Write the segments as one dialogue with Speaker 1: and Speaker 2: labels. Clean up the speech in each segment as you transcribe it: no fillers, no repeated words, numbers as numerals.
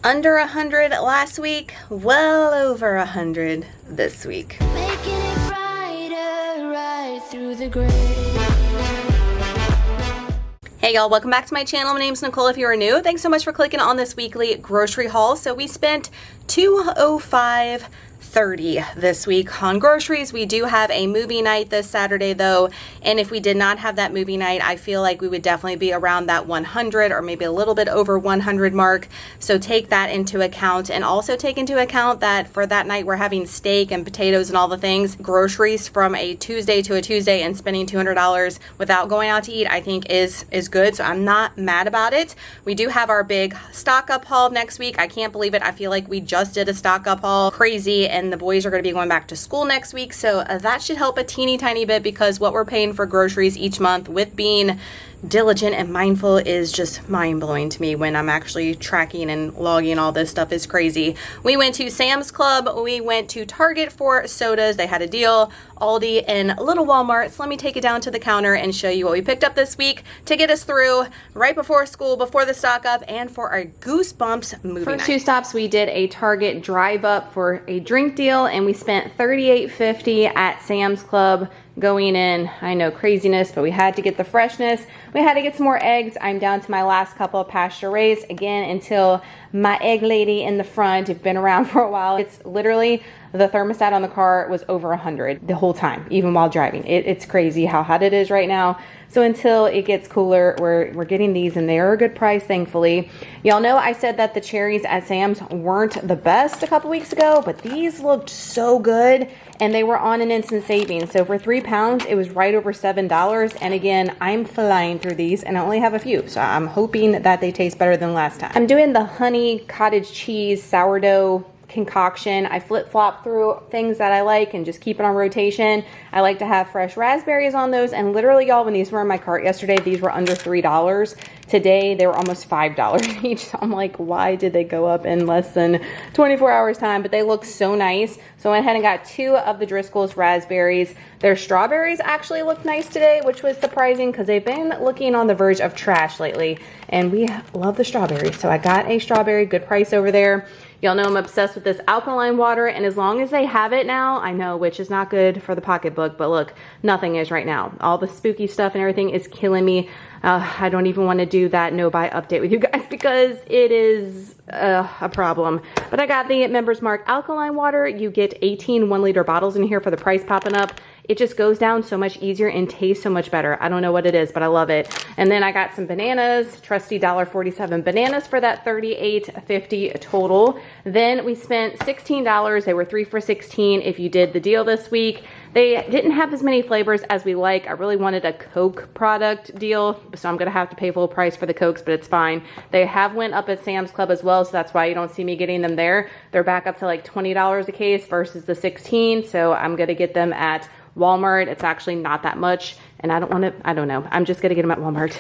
Speaker 1: under 100 last week, well over 100 this week.
Speaker 2: Making it brighter right through the gray.
Speaker 1: Hey y'all, welcome back to my channel. My name's Nicole if you are new. Thanks so much for clicking on this weekly grocery haul. So we spent $205.30 this week on groceries. We do have a movie night this Saturday though, and if we did not have that movie night, I feel like we would definitely be around that 100 or maybe a little bit over 100 mark. So take that into account, and also take into account that for that night we're having steak and potatoes and all the things. Groceries from a Tuesday to a Tuesday and spending $200 without going out to eat, I think is good. So I'm not mad about it. We do have our big stock up haul next week. I can't believe it. I feel like we just did a stock up haul. Crazy. And the boys are going to be going back to school next week, so that should help a teeny tiny bit, because what we're paying for groceries each month with being diligent and mindful is just mind-blowing to me. When I'm actually tracking and logging all this stuff is crazy. We went to Sam's Club, we went to Target for sodas, they had a deal, Aldi, and a little Walmart. So let me take it down to the counter and show you what we picked up this week to get us through right before school, before the stock up, and for our Goosebumps movie night. First two stops, we did a Target drive up for a drink deal, and we spent $38.50 at Sam's Club going in. I know, craziness, but we had to get the freshness. We had to get some more eggs. I'm down to my last couple of pasture raised again until my egg lady in the front, have been around for a while. It's literally, the thermostat on the car was over 100 the whole time, even while driving. It's crazy how hot it is right now. So until it gets cooler, we're getting these, and they are a good price, thankfully. Y'all know I said that the cherries at Sam's weren't the best a couple weeks ago, but these looked so good, and they were on an instant savings. So for 3 pounds, it was right over $7. And again, I'm flying through these, and I only have a few, so I'm hoping that they taste better than last time. I'm doing the honey cottage cheese sourdough concoction. I flip-flop through things that I like and just keep it on rotation. I like to have fresh raspberries on those, and literally, y'all, when these were in my cart yesterday, these were under $3. Today they were almost $5 each. So I'm like, why did they go up in less than 24 hours time? But they look so nice. So I went ahead and got 2 of the Driscoll's raspberries. Their strawberries actually look nice today, which was surprising because they've been looking on the verge of trash lately, and we love the strawberries. So I got a strawberry, good price over there. Y'all know I'm obsessed with this alkaline water, and as long as they have it now, I know, which is not good for the pocketbook, but look, nothing is right now. All the spooky stuff and everything is killing me. I don't even want to do that no buy update with you guys because it is a problem. But I got the Members Mark alkaline water. You get 18 1-liter bottles in here for the price popping up. It just goes down so much easier and tastes so much better. I don't know what it is, but I love it. And then I got some bananas, trusty $1.47 bananas for that $38.50 total. Then we spent $16. They were 3 for $16 if you did the deal this week. They didn't have as many flavors as we like. I really wanted a Coke product deal, so I'm gonna have to pay full price for the Cokes, but it's fine. They have went up at Sam's Club as well, so that's why you don't see me getting them there. They're back up to like $20 a case versus the 16, so I'm gonna get them at Walmart. It's actually not that much, and I don't know. I'm just gonna get them at Walmart.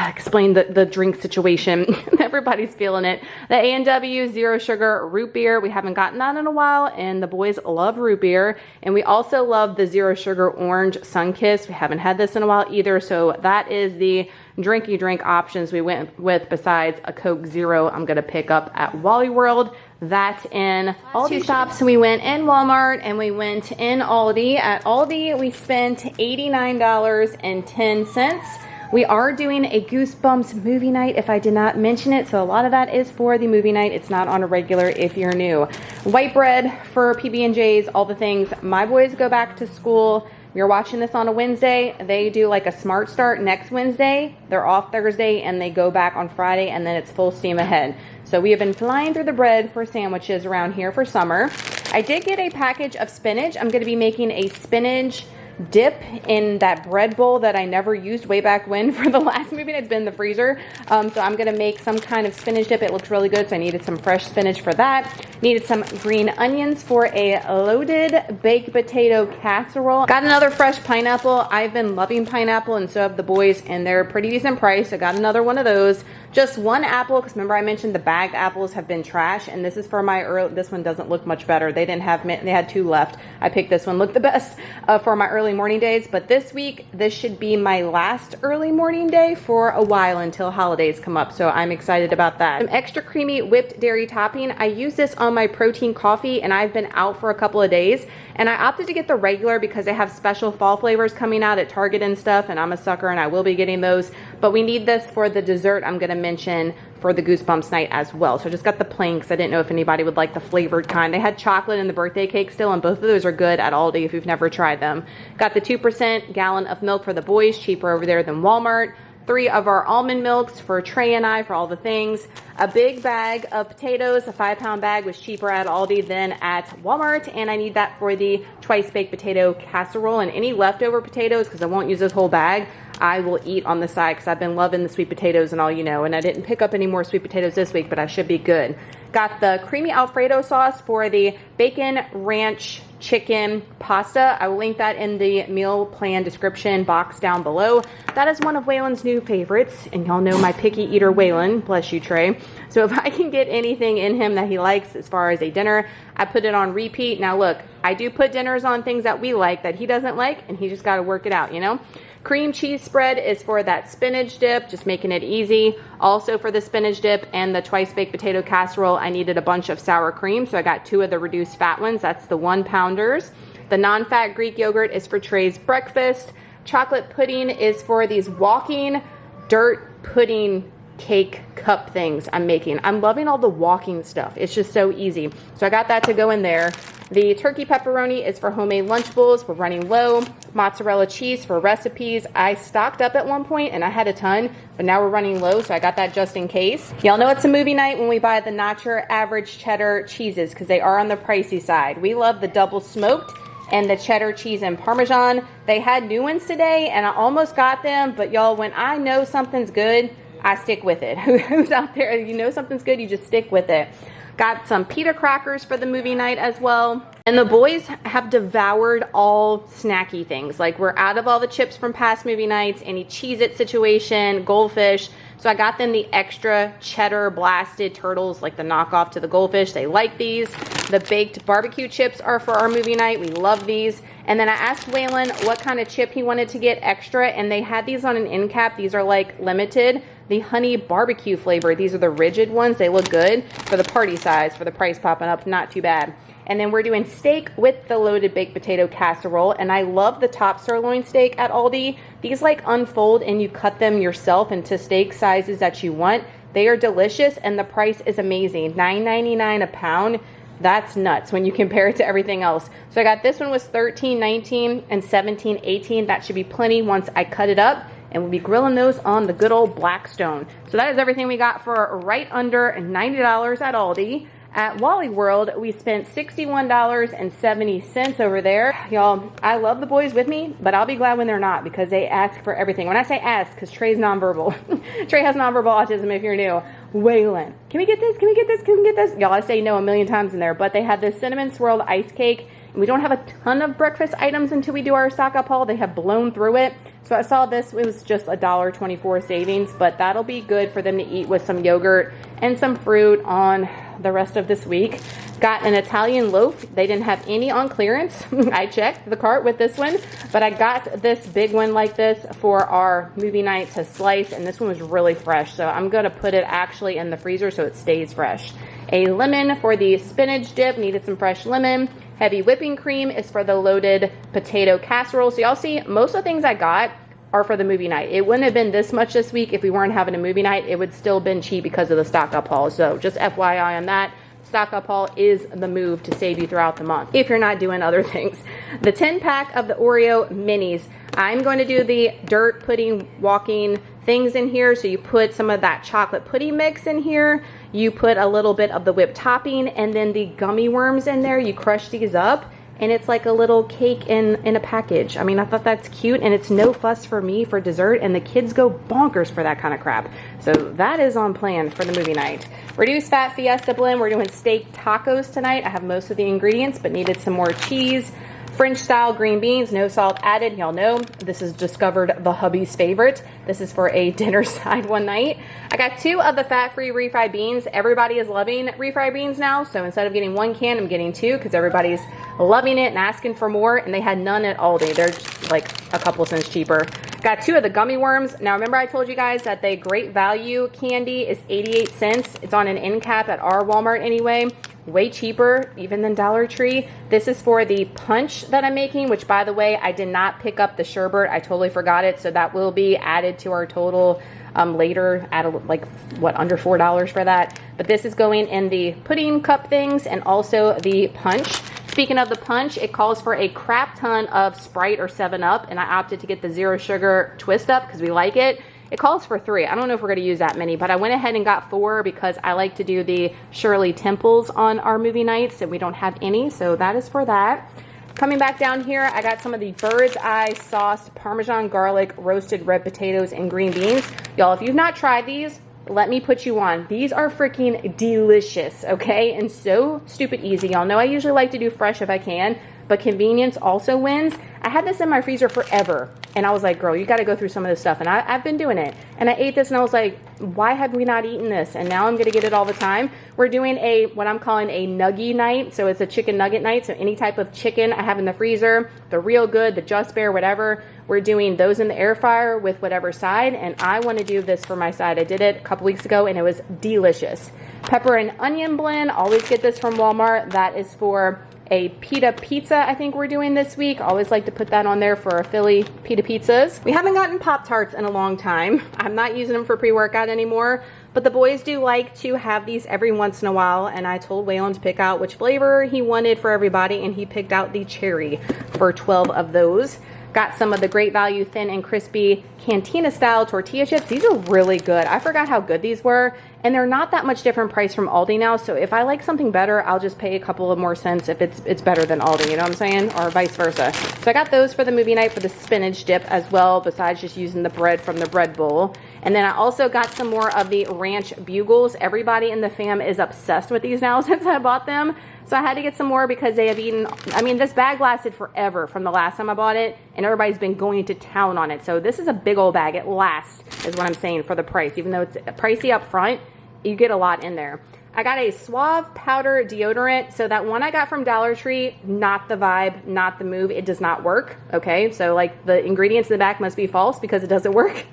Speaker 1: Explain the drink situation. Everybody's feeling it. The A&W Zero Sugar Root Beer. We haven't gotten that in a while, and the boys love root beer. And we also love the Zero Sugar Orange Sunkiss. We haven't had this in a while either, so that is the drinky drink options we went with besides a Coke Zero I'm gonna pick up at Wally World. That's in Aldi stops. We went in Walmart and we went in Aldi. At Aldi, we spent $89.10. We are doing a Goosebumps movie night, if I did not mention it. So a lot of that is for the movie night. It's not on a regular if you're new. White bread for PB&Js, all the things. My boys go back to school. You're watching this on a Wednesday. They do like a smart start next Wednesday. They're off Thursday and they go back on Friday, and then it's full steam ahead. So we have been flying through the bread for sandwiches around here for summer. I did get a package of spinach. I'm gonna be making a spinach dip in that bread bowl that I never used way back when for the last movie. It's been in the freezer. So I'm gonna make some kind of spinach dip. It looks really good, so I needed some fresh spinach for that. Needed some green onions for a loaded baked potato casserole. Got another fresh pineapple. I've been loving pineapple, and so have the boys, and they're a pretty decent price. I got another one of those. Just one apple, because remember I mentioned the bagged apples have been trash, and this is for my early, this one doesn't look much better. They didn't have, they had 2 left. I picked this one, looked the best for my early morning days, but this week, this should be my last early morning day for a while until holidays come up, so I'm excited about that. Some extra creamy whipped dairy topping. I use this on my protein coffee, and I've been out for a couple of days, and I opted to get the regular because they have special fall flavors coming out at Target and stuff, and I'm a sucker and I will be getting those, but we need this for the dessert I'm gonna mention for the Goosebumps night as well. So I just got the plain because I didn't know if anybody would like the flavored kind. They had chocolate in the birthday cake still, and both of those are good at Aldi if you've never tried them. Got the 2% gallon of milk for the boys, cheaper over there than Walmart. 3 of our almond milks for Trey and I for all the things. A big bag of potatoes, a 5-pound bag was cheaper at Aldi than at Walmart, and I need that for the twice baked potato casserole. And any leftover potatoes, because I won't use this whole bag, I will eat on the side because I've been loving the sweet potatoes and all you know, and I didn't pick up any more sweet potatoes this week, but I should be good. Got the creamy Alfredo sauce for the bacon ranch chicken pasta. I will link that in the meal plan description box down below. That is one of Waylon's new favorites, and y'all know my picky eater Waylon, bless you Trey. So if I can get anything in him that he likes as far as a dinner, I put it on repeat. Now look, I do put dinners on things that we like that he doesn't like, and he just got to work it out, you know? Cream cheese spread is for that spinach dip, just making it easy. Also for the spinach dip and the twice baked potato casserole, I needed a bunch of sour cream, so I got 2 of the reduced fat ones. That's the 1-pounders. The non-fat Greek yogurt is for Trey's breakfast. Chocolate pudding is for these walking dirt pudding cake cup things I'm making. I'm loving all the walking stuff. It's just so easy. So I got that to go in there. The turkey pepperoni is for homemade Lunchables. We're running low. Mozzarella cheese for recipes. I stocked up at one point and I had a ton, but now we're running low, so I got that just in case. Y'all know it's a movie night when we buy the not your average cheddar cheeses because they are on the pricey side. We love the double smoked and the cheddar cheese and Parmesan. They had new ones today and I almost got them, but y'all, when I know something's good, I stick with it. Who's out there, you know something's good, you just stick with it. Got some pita crackers for the movie night as well. And the boys have devoured all snacky things. Like, we're out of all the chips from past movie nights, any Cheez-It situation, goldfish. So I got them the extra cheddar blasted turtles, like the knockoff to the goldfish. They like these. The baked barbecue chips are for our movie night. We love these. And then I asked Waylon what kind of chip he wanted to get extra, and they had these on an end cap. These are like limited. The honey barbecue flavor. These are the rigid ones. They look good for the party size, for the price popping up, not too bad. And then we're doing steak with the loaded baked potato casserole. And I love the top sirloin steak at Aldi. These like unfold and you cut them yourself into steak sizes that you want. They are delicious and the price is amazing. $9.99 a pound. That's nuts when you compare it to everything else. So I got this one was $13.19 and $17.18. That should be plenty once I cut it up. And we'll be grilling those on the good old Blackstone. So that is everything we got for right under $90 at Aldi. At Wally World, we spent $61.70 over there. Y'all, I love the boys with me, but I'll be glad when they're not because they ask for everything. When I say ask, because Trey's nonverbal. Trey has nonverbal autism if you're new. Waylon, can we get this? Can we get this? Can we get this? Y'all, I say no a million times in there, but they had this cinnamon swirled ice cake. And we don't have a ton of breakfast items until we do our stock up haul. They have blown through it. So I saw this, it was just $1.24 savings, but that'll be good for them to eat with some yogurt and some fruit on the rest of this week. Got an Italian loaf. They didn't have any on clearance. I checked the cart with this one, but I got this big one like this for our movie night to slice, and this one was really fresh. So I'm gonna put it actually in the freezer so it stays fresh. A lemon for the spinach dip, needed some fresh lemon. Heavy whipping cream is for the loaded potato casserole. So y'all see, most of the things I got are for the movie night. It wouldn't have been this much this week if we weren't having a movie night. It would still been cheap because of the stock up haul. So just FYI on that. Stock up haul is the move to save you throughout the month if you're not doing other things. The 10-pack of the Oreo minis. I'm going to do the dirt pudding walking things in here. So you put some of that chocolate pudding mix in here. You put a little bit of the whipped topping and then the gummy worms in there. You crush these up and it's like a little cake in a package. I mean, I thought that's cute and it's no fuss for me for dessert, and the kids go bonkers for that kind of crap. So that is on plan for the movie night. Reduced fat Fiesta blend. We're doing steak tacos tonight. I have most of the ingredients but needed some more cheese. French style green beans, no salt added. Y'all know this is discovered the hubby's favorite. This is for a dinner side one night. I got 2 of the fat-free refried beans. Everybody is loving refried beans now, so instead of getting 1 can, I'm getting 2 because everybody's loving it and asking for more, and they had none at Aldi. They're just like a couple cents cheaper. Got 2 of the gummy worms. Now remember I told you guys that the great value candy is 88 cents. It's on an end cap at our Walmart anyway. Way cheaper even than Dollar Tree. This is for the punch that I'm making, which by the way, I did not pick up the sherbet. I totally forgot it, so that will be added to our total later at like what, under $4 for that. But this is going in the pudding cup things and also the punch. Speaking of the punch, it calls for a crap ton of Sprite or 7-Up, and I opted to get the 0 sugar twist up because we like it. It calls for 3. I don't know if we're going to use that many, but I went ahead and got 4 because I like to do the Shirley Temples on our movie nights, and we don't have any, so that is for that. Coming back down here, I got some of the Bird's Eye sauce, Parmesan garlic, roasted red potatoes, and green beans. Y'all, if you've not tried these, let me put you on. These are freaking delicious, okay? And so stupid easy. Y'all know I usually like to do fresh if I can, but convenience also wins. I had this in my freezer forever, and I was like, girl, you got to go through some of this stuff, and I've been doing it. And I ate this, and I was like, why have we not eaten this? And now I'm going to get it all the time. We're doing what I'm calling a Nuggie night, so it's a chicken nugget night, so any type of chicken I have in the freezer, the Real Good, the Just Bear, whatever, we're doing those in the air fryer with whatever side, and I want to do this for my side. I did it a couple weeks ago, and it was delicious. Pepper and onion blend, always get this from Walmart. That is for a pita pizza I think we're doing this week. Always like to put that on there for our Philly pita pizzas. We haven't gotten Pop-Tarts in a long time. I'm not using them for pre-workout anymore, but the boys do like to have these every once in a while, and I told Waylon to pick out which flavor he wanted for everybody, and he picked out the cherry for 12 of those. Got some of the Great Value thin and crispy cantina style tortilla chips. These are really good. I forgot how good these were, and they're not that much different price from Aldi now, so if I like something better, I'll just pay a couple of more cents if it's better than Aldi, you know what I'm saying? Or vice versa. So I got those for the movie night for the spinach dip as well, besides just using the bread from the bread bowl. And then I also got some more of the ranch bugles. Everybody in the fam is obsessed with these now since I bought them. So I had to get some more because they have eaten, I mean, this bag lasted forever from the last time I bought it, and everybody's been going to town on it. So this is a big old bag. It lasts, is what I'm saying, for the price. Even though it's pricey up front, you get a lot in there. I got a Suave powder deodorant. So that one I got from Dollar Tree, not the vibe, not the move. It does not work, okay? So like the ingredients in the back must be false because it doesn't work.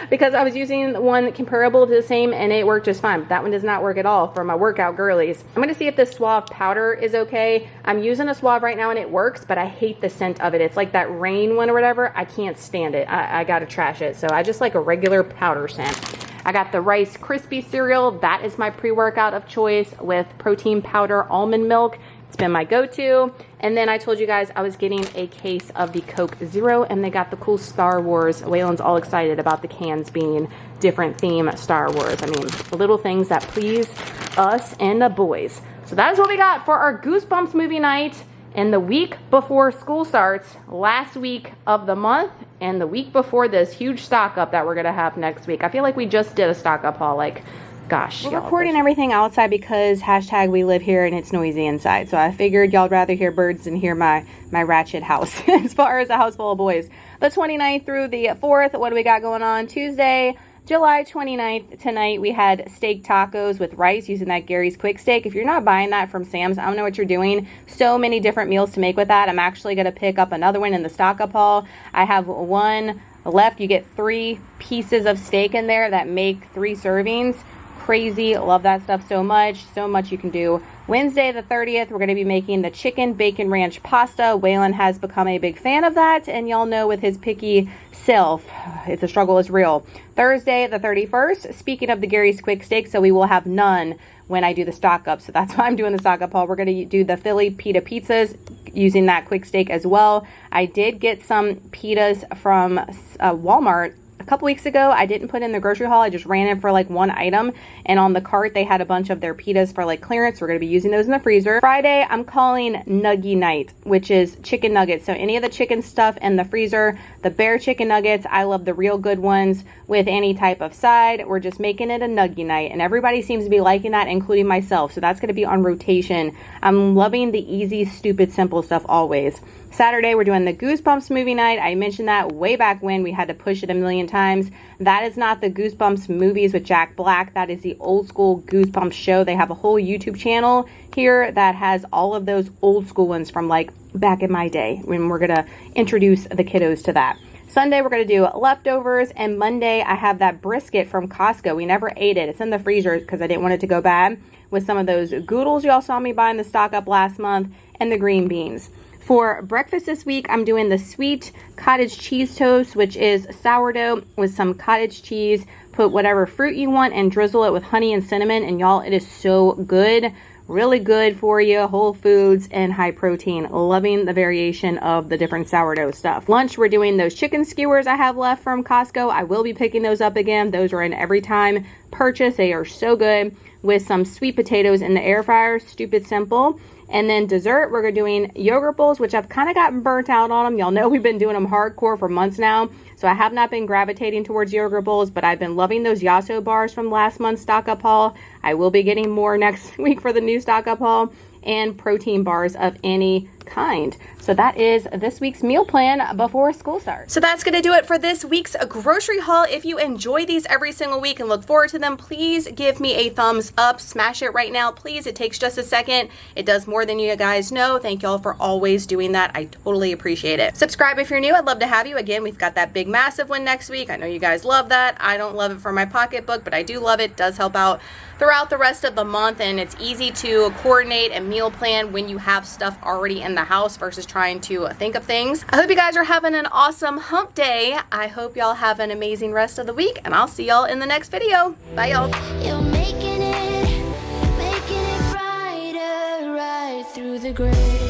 Speaker 1: Because I was using one comparable to the same and it worked just fine. That one does not work at all for my workout girlies. I'm gonna see if this Suave powder is okay. I'm using a Suave right now and it works, but I hate the scent of it. It's like that rain one or whatever. I can't stand it. I gotta trash it. So I just like a regular powder scent. I got the Rice Krispie cereal. That is my pre-workout of choice with protein powder almond milk. It's been my go-to. And then I told you guys I was getting a case of the Coke Zero, and they got the cool Star Wars. Waylon's all excited about the cans being different theme Star Wars. I mean, the little things that please us and the boys. So that is what we got for our Goosebumps movie night. And the week before school starts, last week of the month, and the week before this huge stock up that we're gonna have next week. I feel like we just did a stock up haul, like, gosh. We're recording everything outside because hashtag we live here and it's noisy inside. So I figured y'all rather hear birds than hear my ratchet house as far as a house full of boys. The 29th through the 4th, what do we got going on? Tuesday, July 29th, tonight we had steak tacos with rice using that Gary's Quick Steak. If you're not buying that from Sam's, I don't know what you're doing. So many different meals to make with that. I'm actually going to pick up another one in the stock up haul. I have one left. You get 3 pieces of steak in there that make 3 servings. Crazy. Love that stuff so much. So much you can do. Wednesday the 30th, we're going to be making the chicken bacon ranch pasta. Waylon has become a big fan of that, and y'all know with his picky self, if the struggle is real. Thursday the 31st, speaking of the Gary's Quick Steak, so we will have none when I do the stock up. So that's why I'm doing the stock up haul. We're going to do the Philly pita pizzas using that quick steak as well. I did get some pitas from Walmart a couple weeks ago. I didn't put in the grocery haul. I just ran in for like one item, and on the cart they had a bunch of their pitas for like clearance. We're going to be using those in the freezer. Friday I'm calling Nuggie night, which is chicken nuggets. So any of the chicken stuff in the freezer, the Bear chicken nuggets, I love the Real Good ones with any type of side. We're just making it a Nuggie night, and everybody seems to be liking that, including myself. So that's going to be on rotation. I'm loving the easy, stupid, simple stuff always. Saturday, we're doing the Goosebumps movie night. I mentioned that way back when. We had to push it a million times. That is not the Goosebumps movies with Jack Black. That is the old school Goosebumps show. They have a whole YouTube channel here that has all of those old school ones from like back in my day, when we're going to introduce the kiddos to that. Sunday, we're going to do leftovers, and Monday, I have that brisket from Costco. We never ate it. It's in the freezer because I didn't want it to go bad, with some of those Goodles y'all saw me buying the stock up last month, and the green beans. For breakfast this week, I'm doing the sweet cottage cheese toast, which is sourdough with some cottage cheese. Put whatever fruit you want and drizzle it with honey and cinnamon, and y'all, it is so good. Really good for you, whole foods and high protein. Loving the variation of the different sourdough stuff. Lunch, we're doing those chicken skewers I have left from Costco. I will be picking those up again. Those are an every time purchase. They are so good, with some sweet potatoes in the air fryer. Stupid simple. And then dessert, we're doing yogurt bowls, which I've kind of gotten burnt out on them. Y'all know we've been doing them hardcore for months now. So I have not been gravitating towards yogurt bowls, but I've been loving those Yasso bars from last month's stock up haul. I will be getting more next week for the new stock up haul, and protein bars of any kind. So that is this week's meal plan before school starts. So that's going to do it for this week's grocery haul. If you enjoy these every single week and look forward to them, please give me a thumbs up. Smash it right now, please. It takes just a second. It does more than you guys know. Thank y'all for always doing that. I totally appreciate it. Subscribe if you're new. I'd love to have you. Again, we've got that big massive one next week. I know you guys love that. I don't love it for my pocketbook, but I do love it. It does help out throughout the rest of the month, and it's easy to coordinate and meal plan when you have stuff already in the house versus trying to think of things. I hope you guys are having an awesome hump day. I hope y'all have an amazing rest of the week, and I'll see y'all in the next video. Bye, y'all.
Speaker 2: You're making it brighter right through the gray.